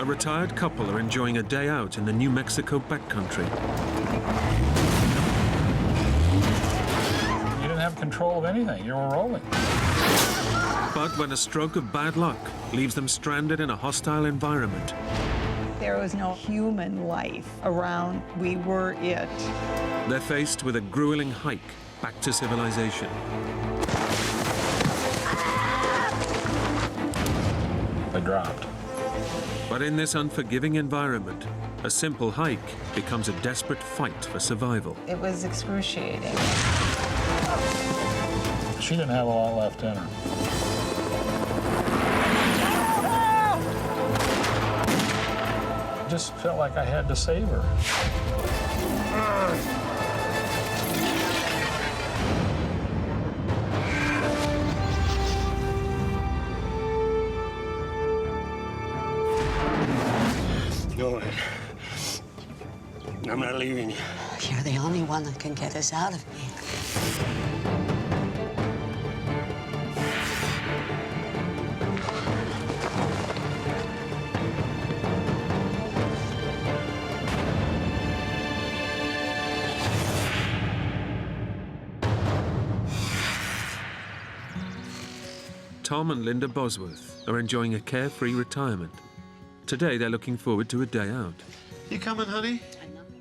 retired couple are enjoying a day out in the New Mexico backcountry. You didn't have control of anything. You were rolling. But when a stroke of bad luck leaves them stranded in a hostile environment, there was no human life around. We were it. they're faced with a grueling hike back to civilization. They dropped. But in this unforgiving environment, a simple hike becomes a desperate fight for survival. It was excruciating. She didn't have a lot left in her. I just felt like I had to save her. No, I'm not leaving you. You're the only one that can get us out of here. Tom and Linda Bosworth are enjoying a carefree retirement. Today, they're looking forward to a day out. You coming, honey?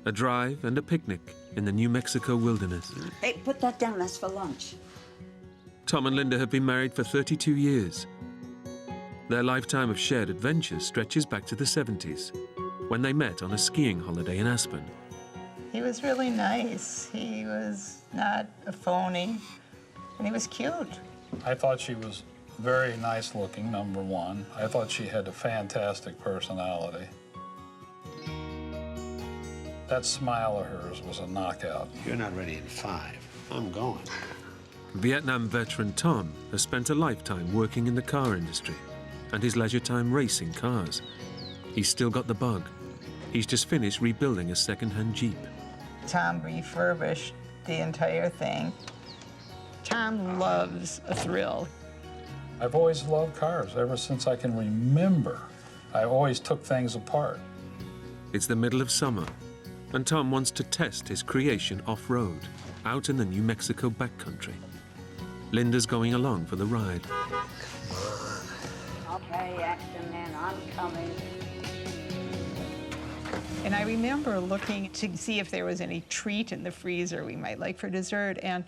A drive and a picnic in the New Mexico wilderness. Hey, put that down. That's for lunch. Tom and Linda have been married for 32 years. Their lifetime of shared adventures stretches back to the 70s, when they met on a skiing holiday in Aspen. He was really nice. He was not a phony, and he was cute. I thought she was very nice looking, number one. I thought she had a fantastic personality. That smile of hers was a knockout. You're not ready in 5. I'm going. Vietnam veteran Tom has spent a lifetime working in the car industry and his leisure time racing cars. He's still got the bug. He's just finished rebuilding a second-hand Jeep. Tom refurbished the entire thing. Tom loves a thrill. I've always loved cars ever since I can remember. I always took things apart. It's the middle of summer, and Tom wants to test his creation off-road, out in the New Mexico backcountry. Linda's going along for the ride. Okay, action man, I'm coming. And I remember looking to see if there was any treat in the freezer we might like for dessert, and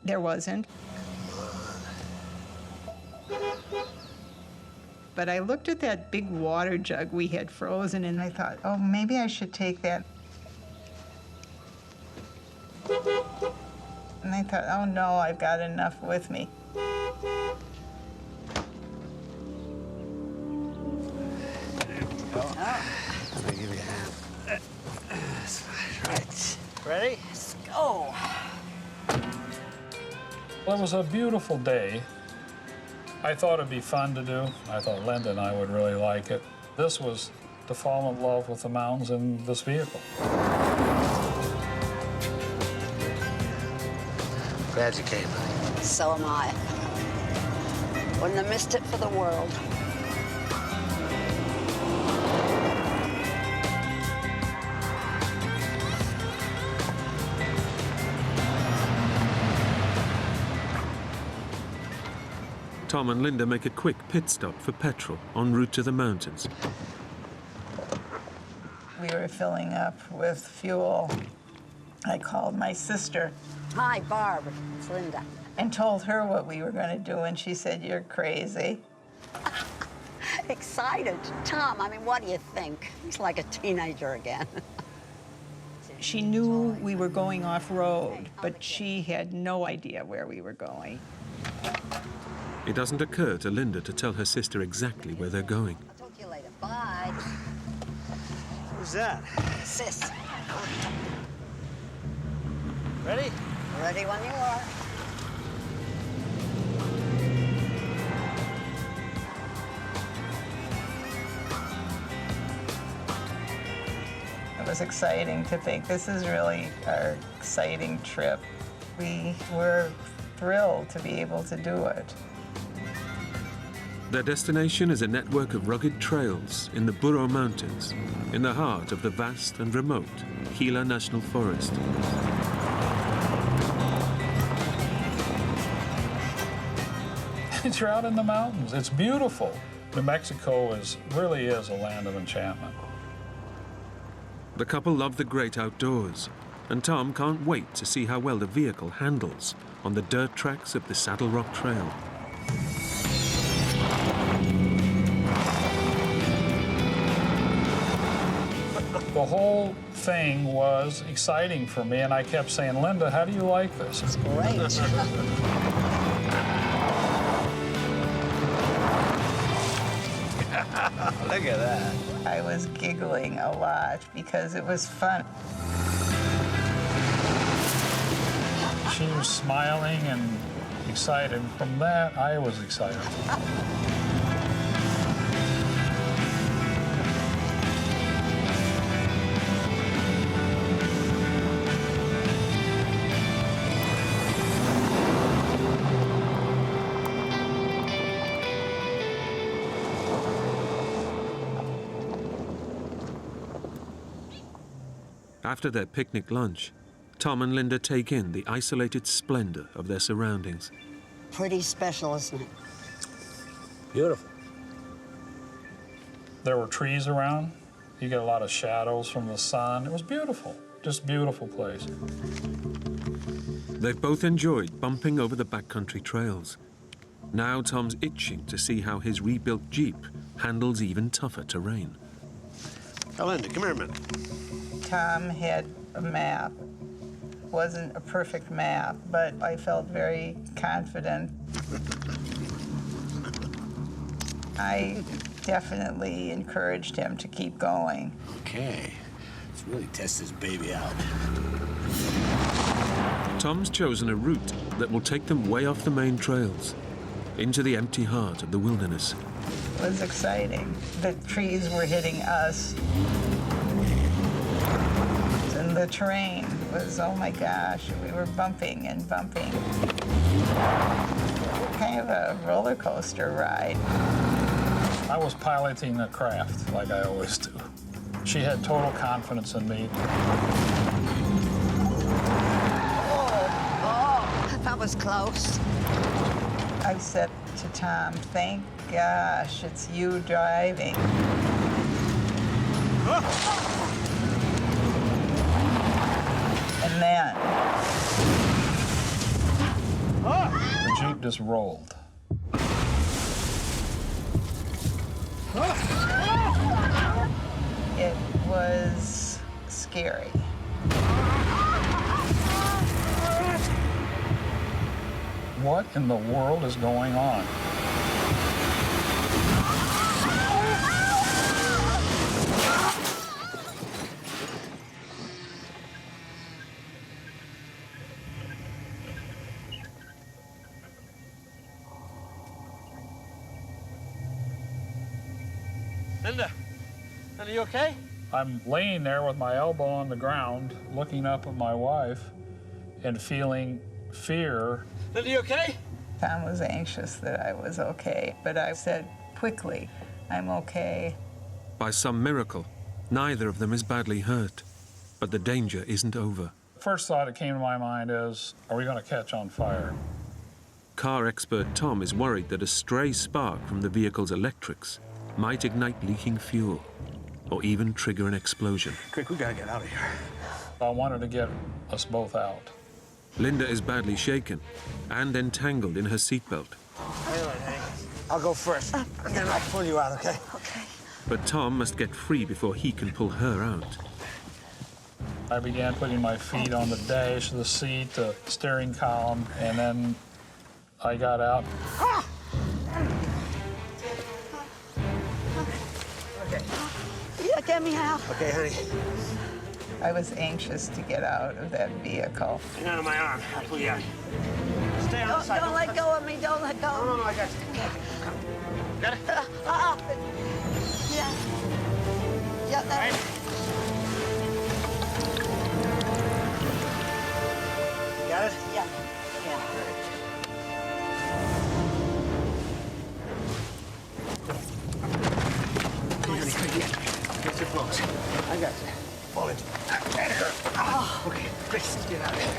there wasn't. But I looked at that big water jug we had frozen, and I thought, oh, maybe I should take that. And I thought, oh no, I've got enough with me. I'll give you a hand. That's right. Ready? Let's go. Well, it was a beautiful day. I thought it'd be fun to do. I thought Linda and I would really like it. This was to fall in love with the mountains in this vehicle. Glad you came, honey. So am I. Wouldn't have missed it for the world. Tom and Linda make a quick pit stop for petrol en route to the mountains. We were filling up with fuel. I called my sister Hi, Barb. It's Linda. and told her what we were going to do, and she said, you're crazy. Excited. Tom, I mean, what do you think? He's like a teenager again. She knew we were going off-road, but she had no idea where we were going. It doesn't occur to Linda to tell her sister exactly where they're going. I'll talk to you later. Bye. Who's that? Sis. Ready? Ready when you are. It was exciting to think this is really our exciting trip. We were thrilled to be able to do it. Their destination is a network of rugged trails in the Burro Mountains, in the heart of the vast and remote Gila National Forest. You're out in the mountains. It's beautiful. New Mexico really is a land of enchantment. The couple love the great outdoors, and Tom can't wait to see how well the vehicle handles on the dirt tracks of the Saddle Rock Trail. The whole thing was exciting for me, and I kept saying, Linda, how do you like this? It's great. Look at that. I was giggling a lot because it was fun. She was smiling and excited. From that, I was excited. After their picnic lunch, Tom and Linda take in the isolated splendor of their surroundings. Pretty special, isn't it? Beautiful. There were trees around. You get a lot of shadows from the sun. It was beautiful, just beautiful place. They've both enjoyed bumping over the backcountry trails. Now Tom's itching to see how his rebuilt Jeep handles even tougher terrain. Oh, Linda, come here a minute. Tom had a map. Wasn't a perfect map, but I felt very confident. I definitely encouraged him to keep going. Okay. Let's really test this baby out. Tom's chosen a route that will take them way off the main trails, into the empty heart of the wilderness. It was exciting. The trees were hitting us. And the terrain was, oh my gosh, we were bumping and bumping. Kind of a roller coaster ride. I was piloting a craft like I always do. She had total confidence in me. Oh, that was close. I said to Tom, thank gosh, it's you driving. And then The Jeep just rolled. it was scary. What in the world is going on? Linda, are you okay? I'm laying there with my elbow on the ground, looking up at my wife and feeling fear. Linda, you okay? Tom was anxious that I was okay, but I said quickly, I'm okay. By some miracle, neither of them is badly hurt, but the danger isn't over. First thought that came to my mind is, are we going to catch on fire? Car expert Tom is worried that a stray spark from the vehicle's electrics might ignite leaking fuel or even trigger an explosion. Quick, we gotta get out of here. I wanted to get us both out. Linda is badly shaken and entangled in her seatbelt. Hang on, Hank. I'll go first, and then I'll pull you out, okay? Okay. But Tom must get free before he can pull her out. I began putting my feet on the dash, the seat, the steering column, and then I got out. Okay. Yeah, get me out. Okay, honey. I was anxious to get out of that vehicle. Hang on to my arm. I'll pull you out. Stay on the side. Don't let go of me. Don't let go. No, I got you. Come. Got it? Yeah. Yeah, that. Got it? Yeah. Yeah. Get your clothes. I got you. Fall into it. Oh. Okay, quick, let's get out of here.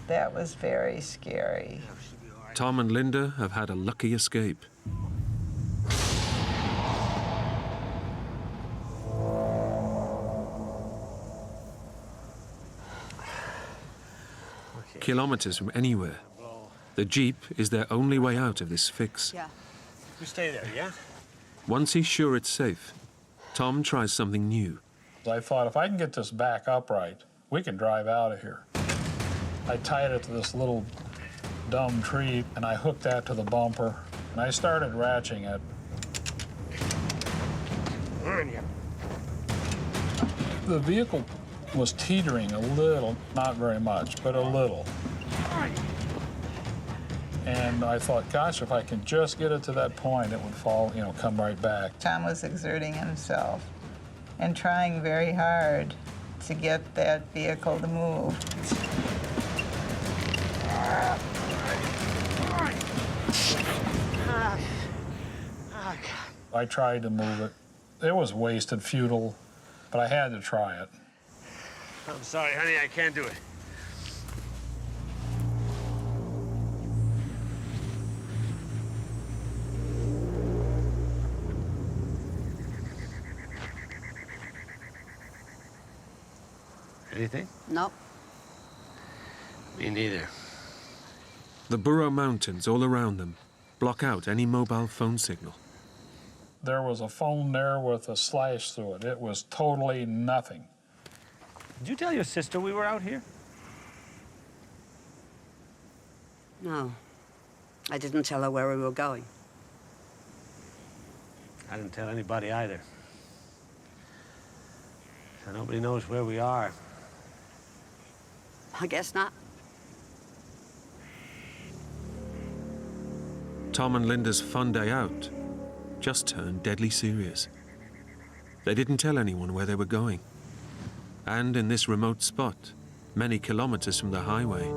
That was very scary. Tom and Linda have had a lucky escape. Kilometers from anywhere, the Jeep is their only way out of this fix. Yeah. You stay there, yeah? Once he's sure it's safe, Tom tries something new. I thought, if I can get this back upright, we can drive out of here. I tied it to this little dumb tree, and I hooked that to the bumper, and I started ratcheting it. The vehicle was teetering a little, not very much, but a little. And I thought, gosh, if I can just get it to that point, it would fall, you know, come right back. Tom was exerting himself and trying very hard to get that vehicle to move. I tried to move it. It was wasted, futile, but I had to try it. I'm sorry, honey, I can't do it. Anything? Nope. Me neither. The Burro Mountains all around them block out any mobile phone signal. There was a phone there with a slash through it. It was totally nothing. Did you tell your sister we were out here? No. I didn't tell her where we were going. I didn't tell anybody either. So nobody knows where we are. I guess not. Tom and Linda's fun day out just turned deadly serious. They didn't tell anyone where they were going. And in this remote spot, many kilometers from the highway,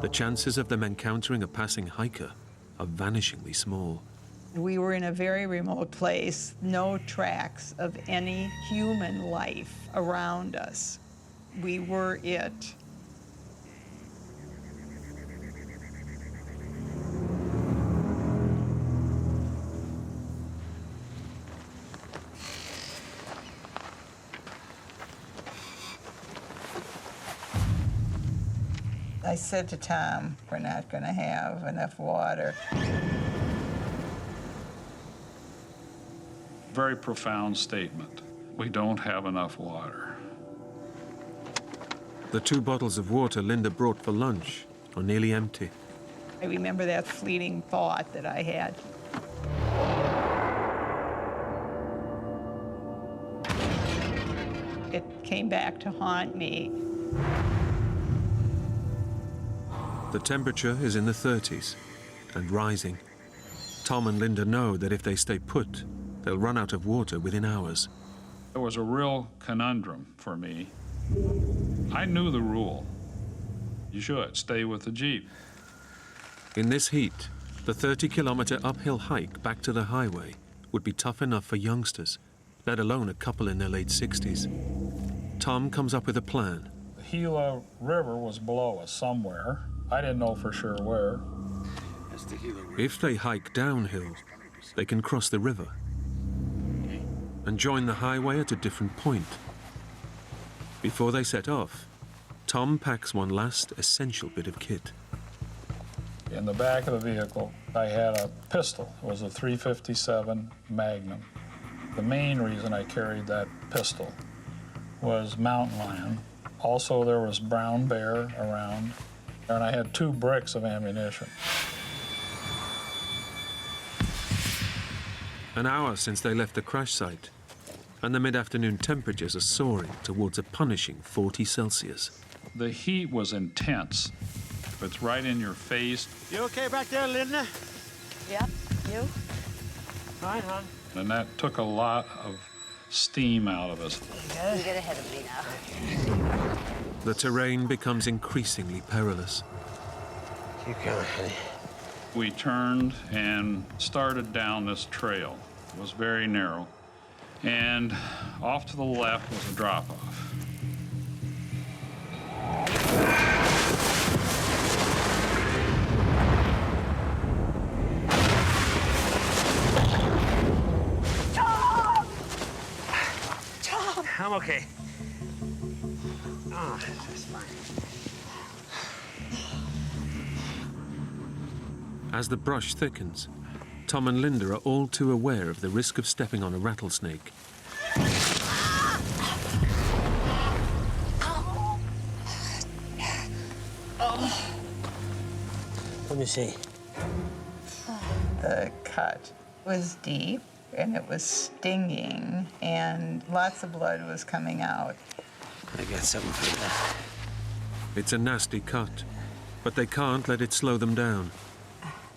the chances of them encountering a passing hiker are vanishingly small. We were in a very remote place, no tracks of any human life around us. We were it. I said to Tom, we're not going to have enough water. Very profound statement. We don't have enough water. The 2 bottles of water Linda brought for lunch are nearly empty. I remember that fleeting thought that I had. It came back to haunt me. The temperature is in the 30s and rising. Tom and Linda know that if they stay put, they'll run out of water within hours. It was a real conundrum for me. I knew the rule. You should stay with the Jeep. In this heat, the 30-kilometer uphill hike back to the highway would be tough enough for youngsters, let alone a couple in their late 60s. Tom comes up with a plan. The Gila River was below us somewhere. I didn't know for sure where. That's the Gila River. If they hike downhill, they can cross the river and join the highway at a different point. Before they set off, Tom packs one last essential bit of kit. In the back of the vehicle, I had a pistol. It was a .357 Magnum. The main reason I carried that pistol was mountain lion. Also, there was brown bear around, and I had 2 bricks of ammunition. An hour since they left the crash site, and the mid-afternoon temperatures are soaring towards a punishing 40 Celsius. The heat was intense. It's right in your face. You okay back there, Linda? Yeah, you? Fine, hon. And that took a lot of steam out of us. You get ahead of me now. The terrain becomes increasingly perilous. Keep going, honey. We turned and started down this trail. It was very narrow. And off to the left was a drop-off. I'm okay. Oh, that's fine. As the brush thickens, Tom and Linda are all too aware of the risk of stepping on a rattlesnake. Let me see. The cut was deep and it was stinging and lots of blood was coming out. I got something for that. It's a nasty cut, but they can't let it slow them down.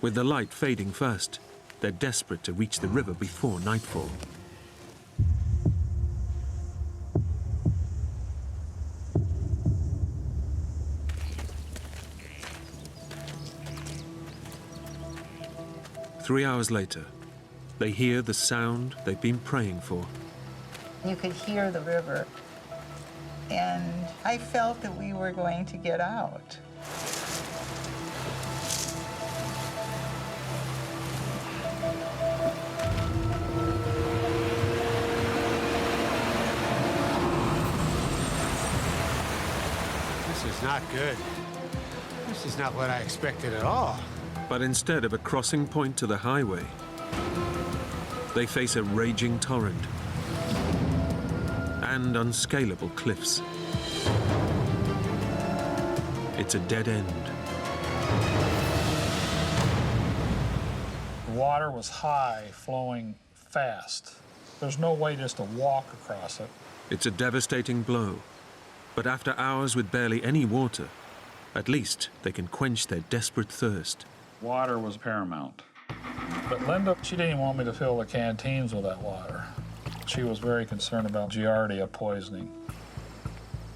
With the light fading fast, they're desperate to reach the river before nightfall. Three hours later, they hear the sound they've been praying for. You could hear the river, and I felt that we were going to get out. This is not good. This is not what I expected at all. But instead of a crossing point to the highway, they face a raging torrent and unscalable cliffs. It's a dead end. The water was high, flowing fast. There's no way just to walk across it. It's a devastating blow. But after hours with barely any water, at least they can quench their desperate thirst. Water was paramount. But Linda, she didn't want me to fill the canteens with that water. She was very concerned about Giardia poisoning.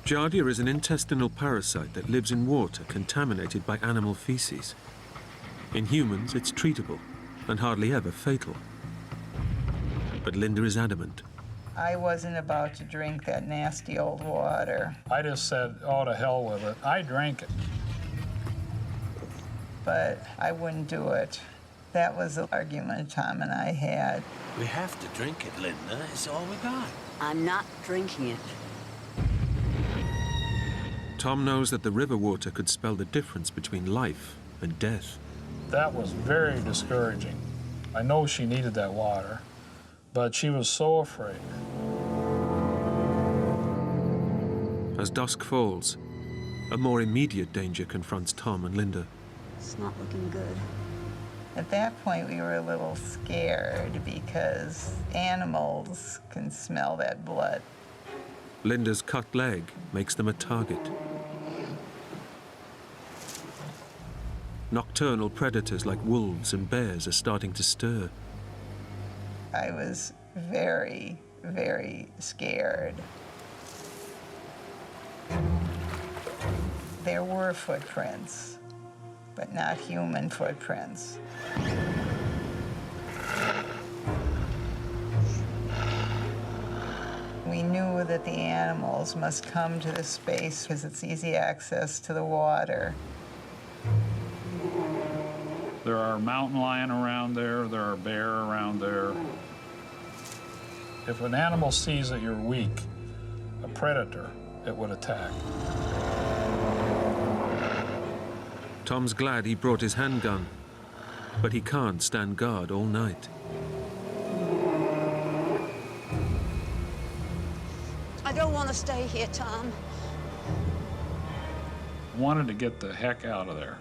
Giardia is an intestinal parasite that lives in water contaminated by animal feces. In humans, it's treatable and hardly ever fatal. But Linda is adamant. I wasn't about to drink that nasty old water, I just said, oh, to hell with it. I drank it. but I wouldn't do it. That was the argument Tom and I had. We have to drink it, Linda. It's all we got. I'm not drinking it. Tom knows that the river water could spell the difference between life and death. That was very discouraging. I know she needed that water, but she was so afraid. As dusk falls, a more immediate danger confronts Tom and Linda. It's not looking good. At that point, we were a little scared because animals can smell that blood. Linda's cut leg makes them a target. Nocturnal predators like wolves and bears are starting to stir. I was very, very scared. There were footprints, but not human footprints. We knew that the animals must come to this space because it's easy access to the water. There are mountain lion around there are bear around there. If an animal sees that you're weak, a predator, it would attack. Tom's glad he brought his handgun, but he can't stand guard all night. I don't want to stay here, Tom. Wanted to get the heck out of there.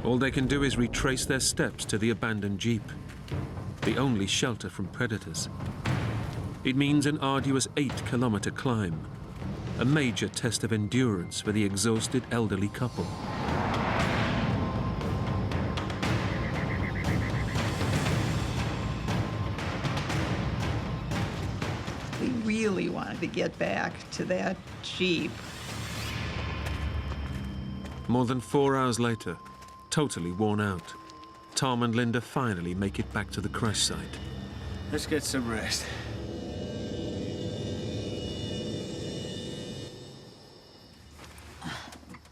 All they can do is retrace their steps to the abandoned Jeep, the only shelter from predators. It means an arduous 8-kilometer climb, a major test of endurance for the exhausted elderly couple. We really wanted to get back to that Jeep. More than 4 hours later, totally worn out, Tom and Linda finally make it back to the crash site. Let's get some rest.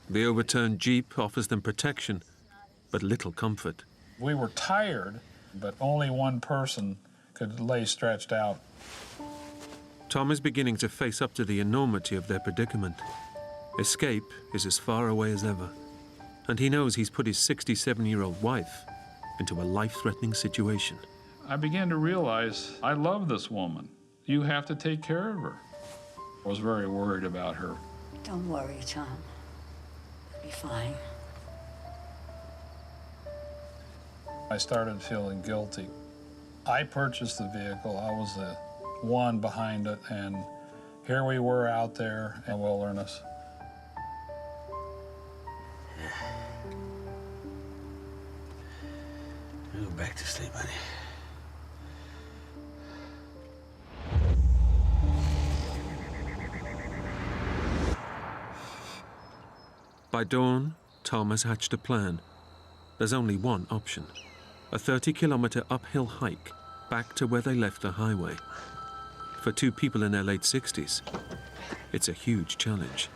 The overturned Jeep offers them protection, but little comfort. We were tired, but only one person could lay stretched out. Tom is beginning to face up to the enormity of their predicament. Escape is as far away as ever, and he knows he's put his 67-year-old wife into a life-threatening situation. I began to realize I love this woman. You have to take care of her. I was very worried about her. Don't worry, Tom. You'll be fine. I started feeling guilty. I purchased the vehicle. I was the one behind it, and here we were out there in wilderness. Go back to sleep, honey. By dawn, Tom has hatched a plan. There's only one option: a 30-kilometer uphill hike back to where they left the highway. For two people in their late 60s, it's a huge challenge.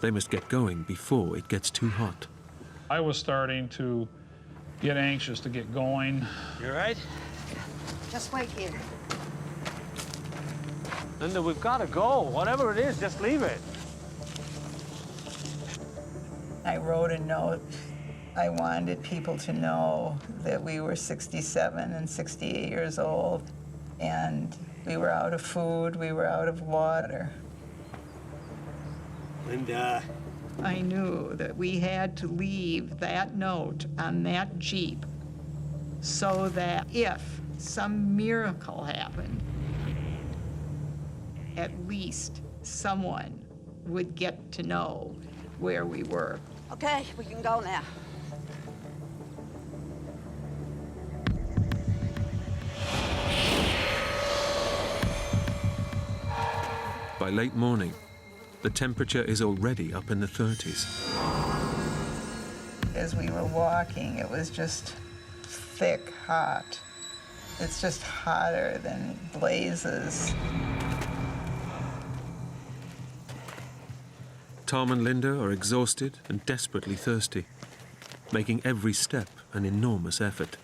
They must get going before it gets too hot. I was starting to get anxious to get going. You all right? Just wait here. Linda, we've got to go. Whatever it is, just leave it. I wrote a note. I wanted people to know that we were 67 and 68 years old, and we were out of food, we were out of water. Linda. I knew that we had to leave that note on that Jeep so that if some miracle happened, at least someone would get to know where we were. Okay, we can go now. By late morning, the temperature is already up in the 30s. As we were walking, it was just thick hot. It's just hotter than blazes. Tom and Linda are exhausted and desperately thirsty, making every step an enormous effort.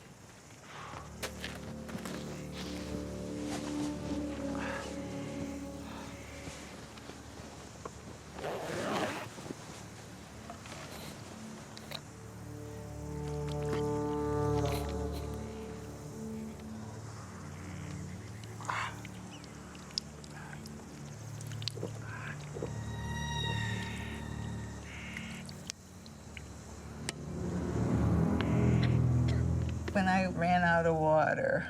When I ran out of water,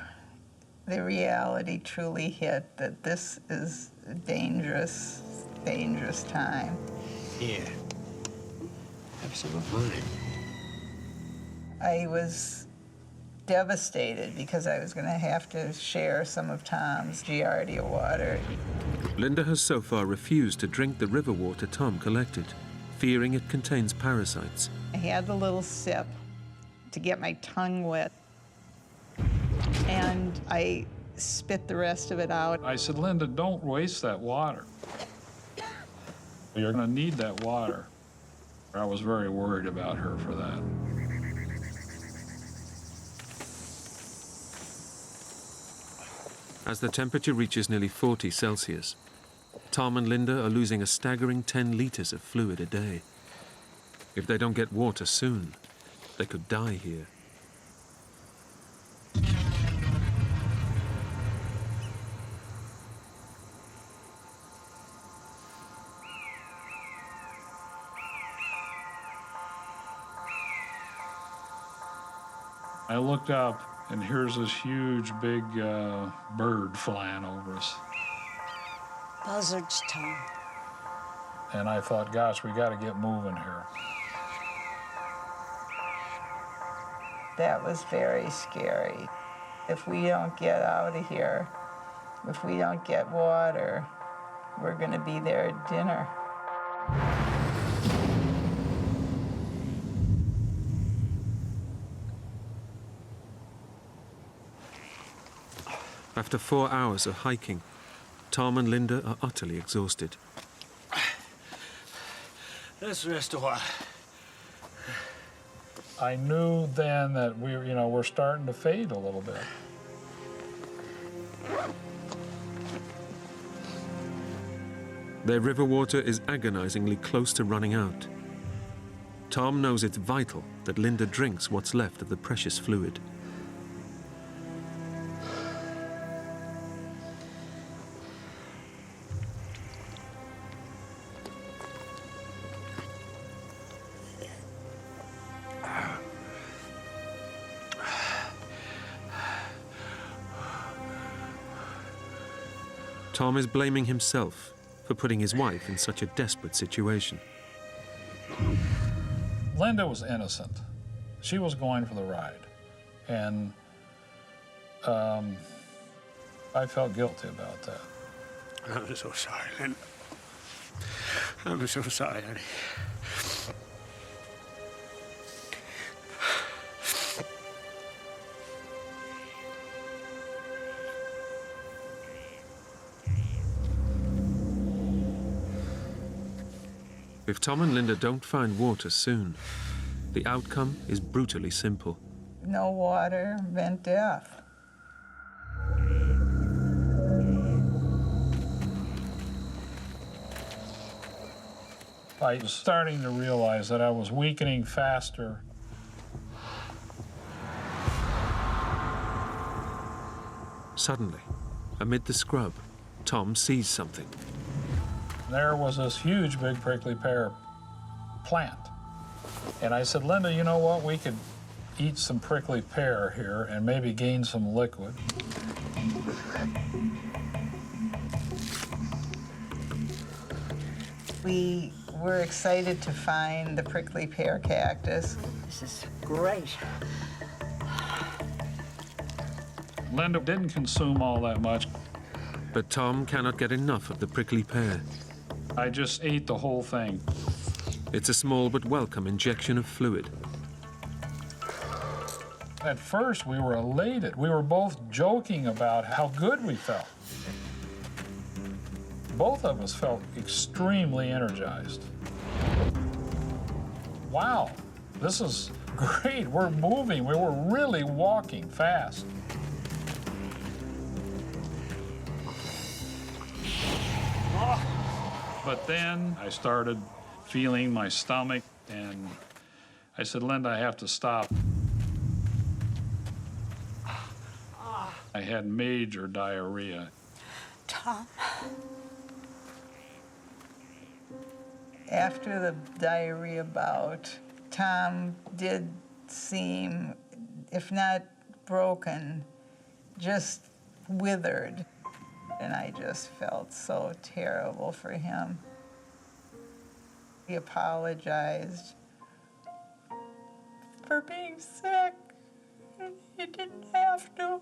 the reality truly hit that this is a dangerous, dangerous time. Here. Have some of mine. I was devastated because I was going to have to share some of Tom's Giardia water. Linda has so far refused to drink the river water Tom collected, fearing it contains parasites. I had the little sip to get my tongue wet, and I spit the rest of it out. I said, Linda, don't waste that water. You're going to need that water. I was very worried about her for that. As the temperature reaches nearly 40 Celsius, Tom and Linda are losing a staggering 10 liters of fluid a day. If they don't get water soon, they could die here. I looked up, and here's this huge, big bird flying over us. Buzzards, Tom. And I thought, gosh, we got to get moving here. That was very scary. If we don't get out of here, if we don't get water, we're going to be there at dinner. After 4 hours of hiking, Tom and Linda are utterly exhausted. Let's rest a while. I knew then that we're starting to fade a little bit. Their river water is agonizingly close to running out. Tom knows it's vital that Linda drinks what's left of the precious fluid. Tom is blaming himself for putting his wife in such a desperate situation. Linda was innocent. She was going for the ride. And I felt guilty about that. I'm so sorry, Linda. I'm so sorry, honey. If Tom and Linda don't find water soon, the outcome is brutally simple. No water meant death. I was starting to realize that I was weakening faster. Suddenly, amid the scrub, Tom sees something. There was this huge, big prickly pear plant. And I said, Linda, you know what? We could eat some prickly pear here and maybe gain some liquid. We were excited to find the prickly pear cactus. This is great. Linda didn't consume all that much. But Tom cannot get enough of the prickly pear. I just ate the whole thing. It's a small but welcome injection of fluid. At first, we were elated. We were both joking about how good we felt. Both of us felt extremely energized. Wow, this is great. We're moving. We were really walking fast. But then I started feeling my stomach, and I said, Linda, I have to stop. I had major diarrhea. Tom. After the diarrhea bout, Tom did seem, if not broken, just withered. And I just felt so terrible for him. He apologized for being sick. He didn't have to.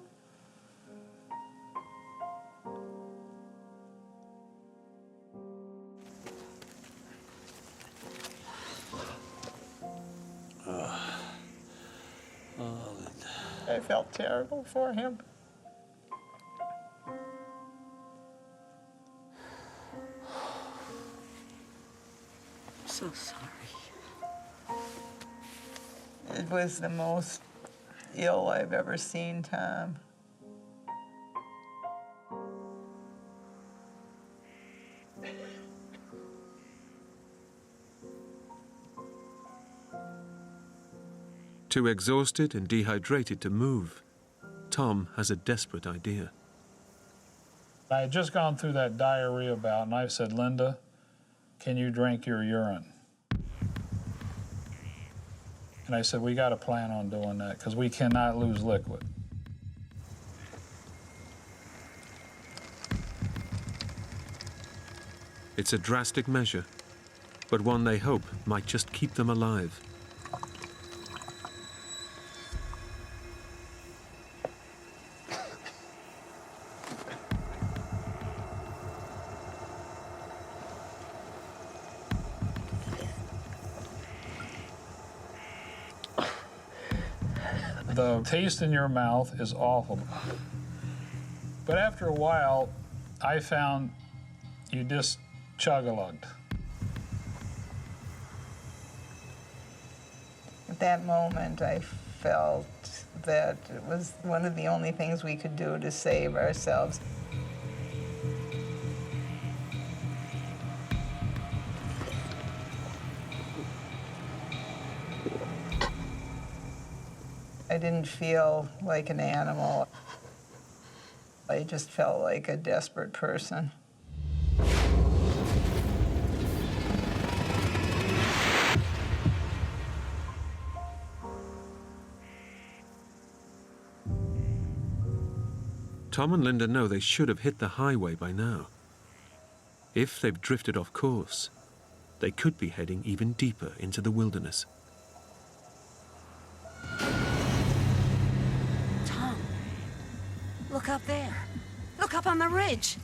I felt terrible for him. So sorry. It was the most ill I've ever seen Tom. Too exhausted and dehydrated to move, Tom has a desperate idea. I had just gone through that diarrhea bout, and I said, Linda, can you drink your urine? And I said, we got to plan on doing that because we cannot lose liquid. It's a drastic measure, but one they hope might just keep them alive. The taste in your mouth is awful. But after a while, I found you just chug-a-lugged. At that moment, I felt that it was one of the only things we could do to save ourselves. I didn't feel like an animal. I just felt like a desperate person. Tom and Linda know they should have hit the highway by now. If they've drifted off course, they could be heading even deeper into the wilderness. Tom, look up there. Look up on the ridge.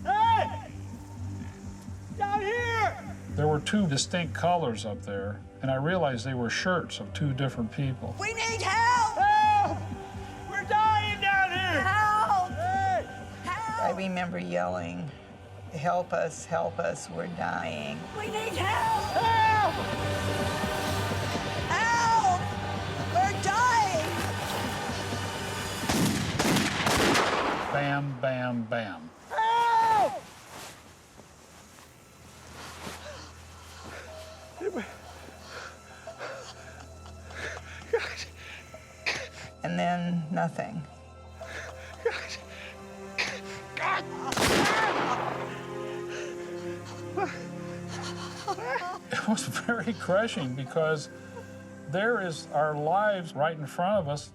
Hey! Down here! There were two distinct colors up there, and I realized they were shirts of two different people. We need help! Help! We're dying down here! Help! Hey! I remember yelling, help us, we're dying. We need help! Help! Help! We're dying! Bam, bam, bam. Help! And then nothing. It was very crushing because there is our lives right in front of us.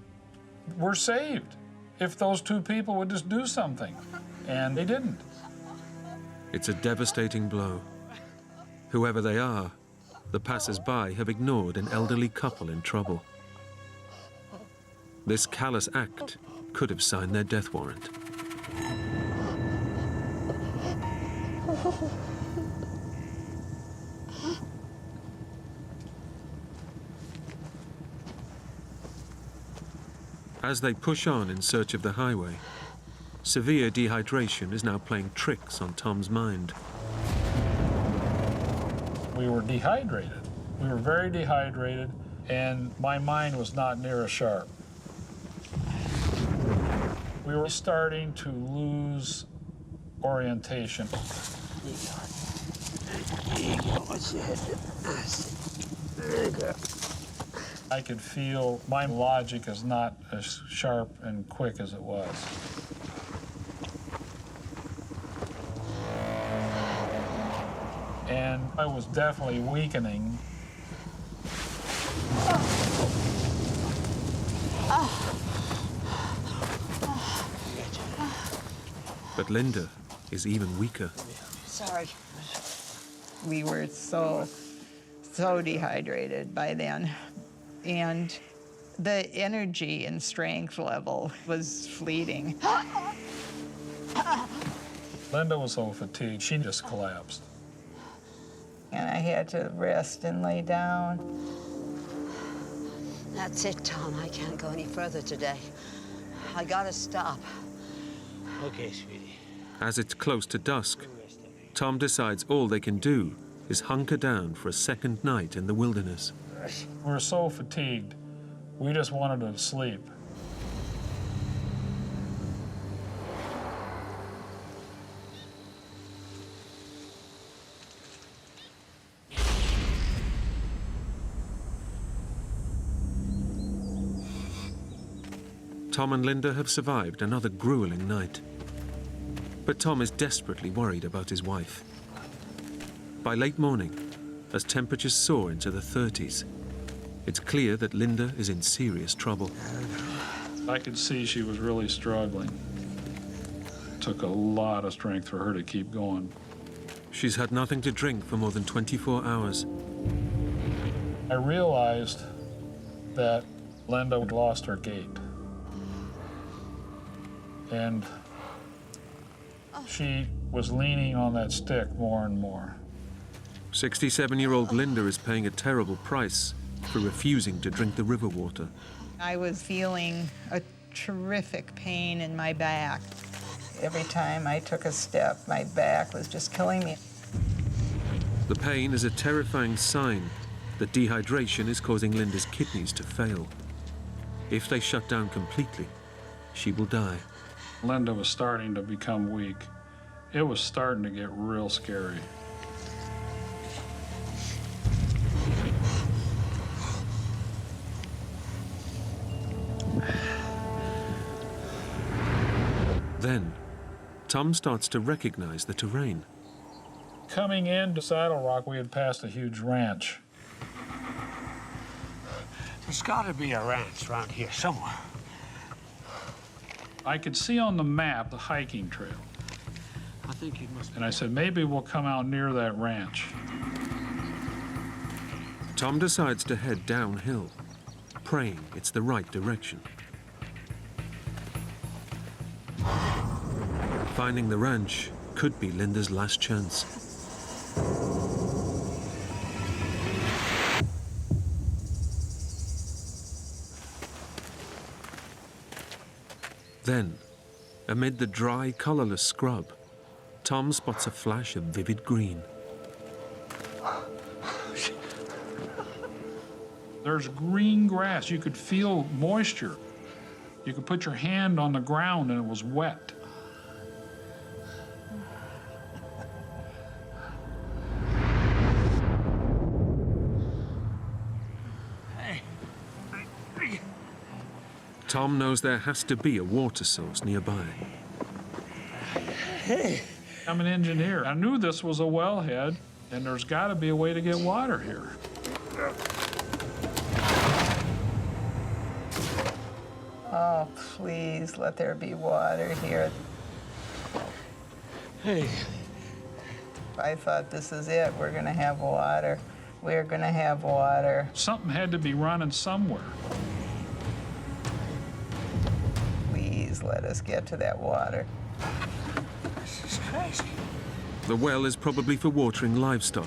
We're saved if those two people would just do something, and they didn't. It's a devastating blow. Whoever they are, the passers-by have ignored an elderly couple in trouble. This callous act could have signed their death warrant. As they push on in search of the highway, severe dehydration is now playing tricks on Tom's mind. We were dehydrated. We were very dehydrated, and my mind was not near as sharp. We were starting to lose orientation. I could feel my logic is not as sharp and quick as it was. And I was definitely weakening. But Linda is even weaker. Sorry. We were so dehydrated by then. And the energy and strength level was fleeting. Linda was so fatigued, she just collapsed. And I had to rest and lay down. That's it, Tom. I can't go any further today. I gotta stop. Okay, sweetie. As it's close to dusk, Tom decides all they can do is hunker down for a second night in the wilderness. We were so fatigued, we just wanted to sleep. Tom and Linda have survived another grueling night. But Tom is desperately worried about his wife. By late morning, as temperatures soar into the 30s, it's clear that Linda is in serious trouble. I could see she was really struggling. It took a lot of strength for her to keep going. She's had nothing to drink for more than 24 hours. I realized that Linda had lost her gait. And she was leaning on that stick more and more. 67-year-old Linda is paying a terrible price for refusing to drink the river water. I was feeling a terrific pain in my back. Every time I took a step, my back was just killing me. The pain is a terrifying sign that dehydration is causing Linda's kidneys to fail. If they shut down completely, she will die. Linda was starting to become weak. It was starting to get real scary. Then, Tom starts to recognize the terrain. Coming into Saddle Rock, we had passed a huge ranch. There's got to be a ranch around here somewhere. I could see on the map the hiking trail. I think you must. And I said, maybe we'll come out near that ranch. Tom decides to head downhill, praying it's the right direction. Finding the ranch could be Linda's last chance. Then, amid the dry, colorless scrub, Tom spots a flash of vivid green. There's green grass. You could feel moisture. You could put your hand on the ground and it was wet. Tom knows there has to be a water source nearby. Hey. I'm an engineer. I knew this was a wellhead, and there's got to be a way to get water here. Oh, please, let there be water here. Hey. I thought, this is it. We're going to have water. We're going to have water. Something had to be running somewhere. Please let us get to that water. This is crazy. The well is probably for watering livestock,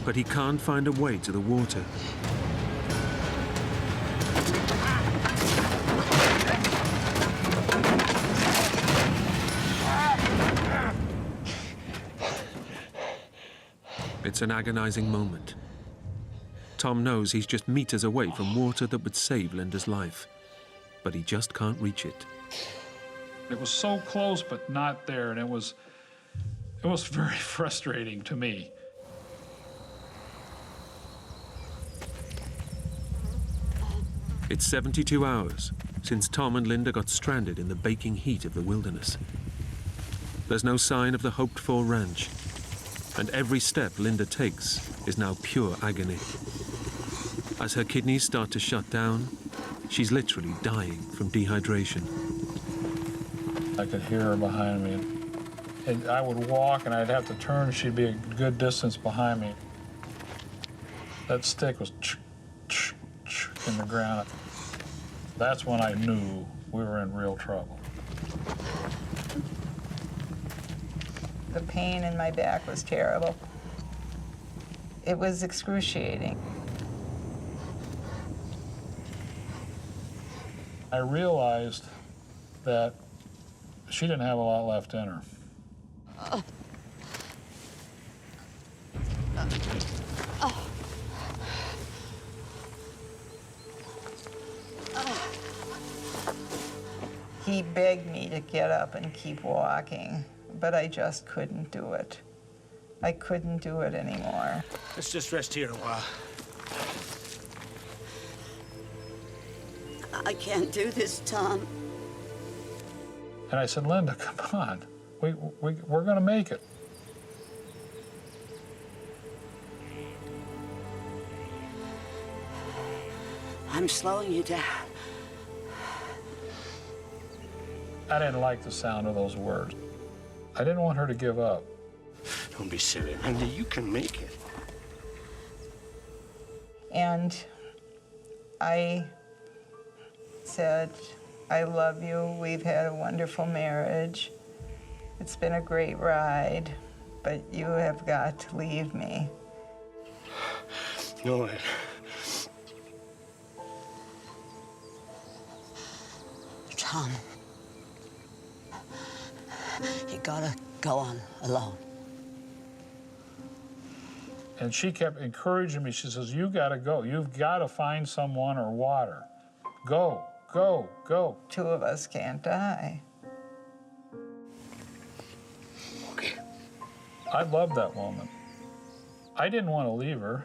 but he can't find a way to the water. It's an agonizing moment. Tom knows he's just meters away from water that would save Linda's life, but he just can't reach it. It was so close, but not there, and it was very frustrating to me. It's 72 hours since Tom and Linda got stranded in the baking heat of the wilderness. There's no sign of the hoped-for ranch, and every step Linda takes is now pure agony. As her kidneys start to shut down, she's literally dying from dehydration. I could hear her behind me. And I would walk, and I'd have to turn, and she'd be a good distance behind me. That stick was in the ground. That's when I knew we were in real trouble. The pain in my back was terrible. It was excruciating. I realized that she didn't have a lot left in her. He begged me to get up and keep walking, but I just couldn't do it. I couldn't do it anymore. Let's just rest here a while. I can't do this, Tom. And I said, Linda, come on. We're going to make it. I'm slowing you down. I didn't like the sound of those words. I didn't want her to give up. Don't be silly, Linda. You can make it. And I said, I love you. We've had a wonderful marriage. It's been a great ride, but you have got to leave me. No, Tom, you gotta go on alone. And she kept encouraging me. She says, you gotta go. You've gotta find someone or water. Go, go, go. 2 of us can't die. Okay. I loved that woman. I didn't want to leave her.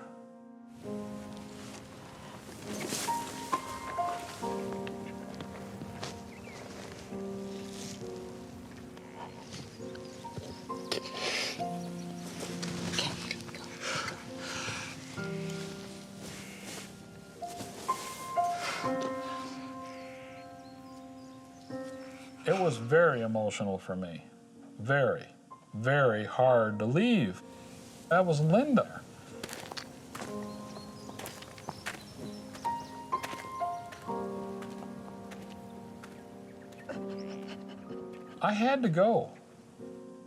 It was very emotional for me. Very, very hard to leave. That was Linda. I had to go.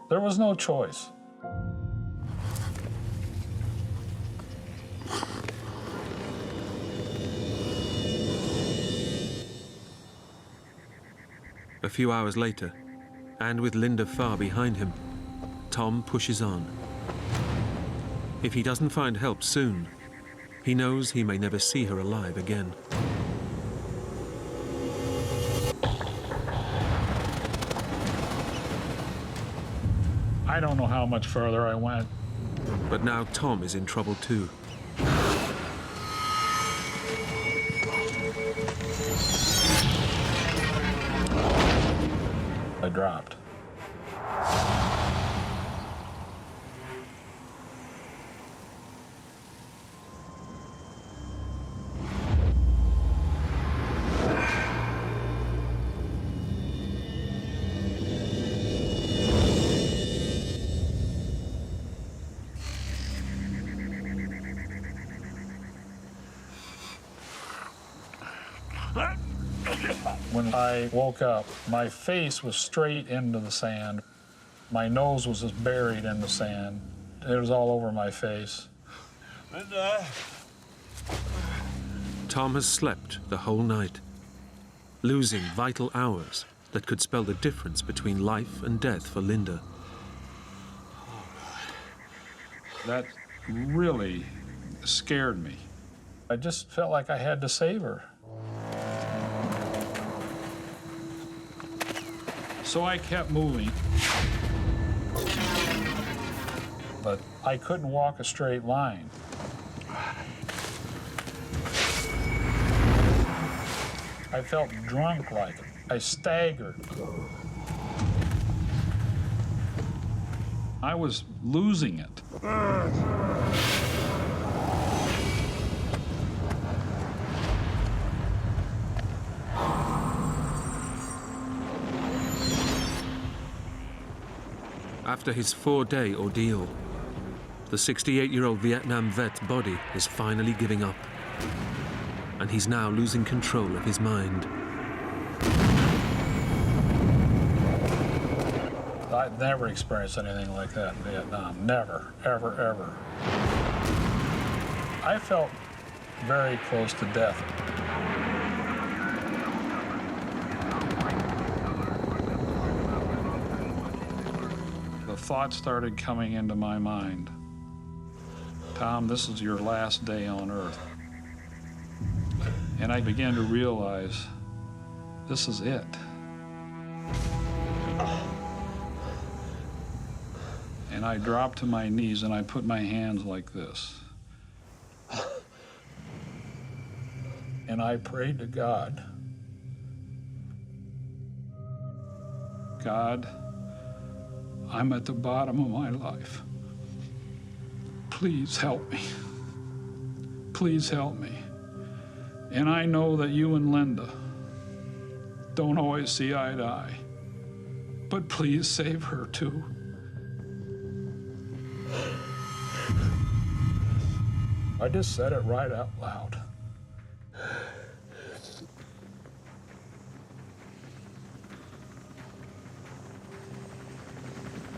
There was no choice. A few hours later, and with Linda far behind him, Tom pushes on. If he doesn't find help soon, he knows he may never see her alive again. I don't know how much further I went. But now Tom is in trouble too. I dropped. When I woke up, my face was straight into the sand. My nose was just buried in the sand. It was all over my face. Linda. Tom has slept the whole night, losing vital hours that could spell the difference between life and death for Linda. That really scared me. I just felt like I had to save her. So I kept moving. But I couldn't walk a straight line. I felt drunk like it. I staggered. I was losing it. After his 4-day ordeal, the 68-year-old Vietnam vet's body is finally giving up, and he's now losing control of his mind. I'd never experienced anything like that in Vietnam. Never, ever, ever. I felt very close to death. The thoughts started coming into my mind. Tom, this is your last day on Earth. And I began to realize this is it. And I dropped to my knees and I put my hands like this. And I prayed to God. God, I'm at the bottom of my life. Please help me. Please help me. And I know that you and Linda don't always see eye to eye, but please save her too. I just said it right out loud.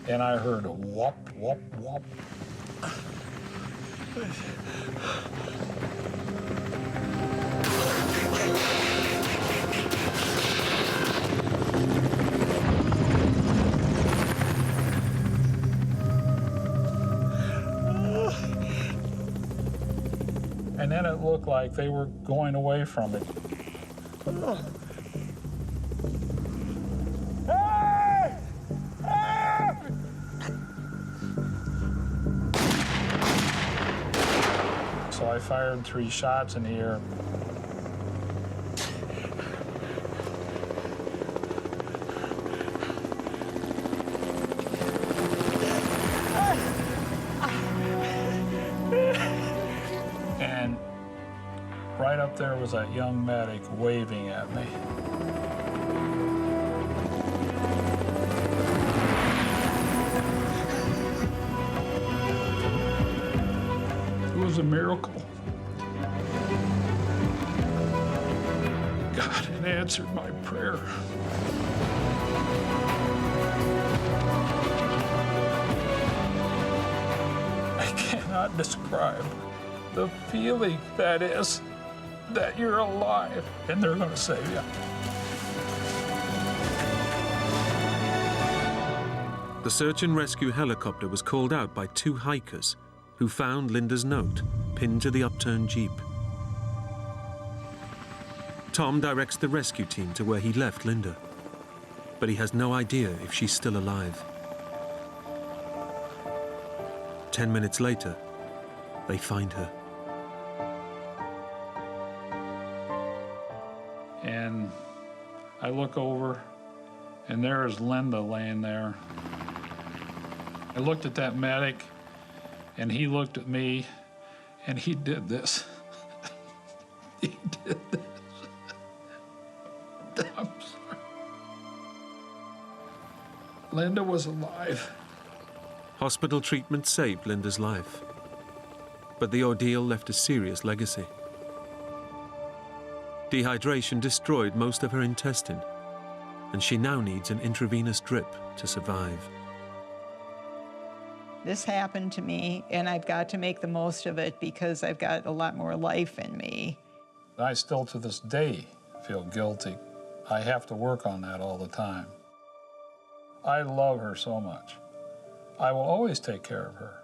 And I heard a whoop, whoop, whoop. And then it looked like they were going away from it. So I fired 3 shots in the air. And right up there was that young medic waving at me. It was a miracle. God had answered my prayer. I cannot describe the feeling that is that you're alive and they're going to save you. The search and rescue helicopter was called out by 2 hikers who found Linda's note pinned to the upturned Jeep. Tom directs the rescue team to where he left Linda, but he has no idea if she's still alive. 10 minutes later, they find her. And I look over, and there is Linda laying there. I looked at that medic, and he looked at me, and he did this. He did this. I'm sorry. Linda was alive. Hospital treatment saved Linda's life, but the ordeal left a serious legacy. Dehydration destroyed most of her intestine, and she now needs an intravenous drip to survive. This happened to me, and I've got to make the most of it because I've got a lot more life in me. I still, to this day, feel guilty. I have to work on that all the time. I love her so much. I will always take care of her.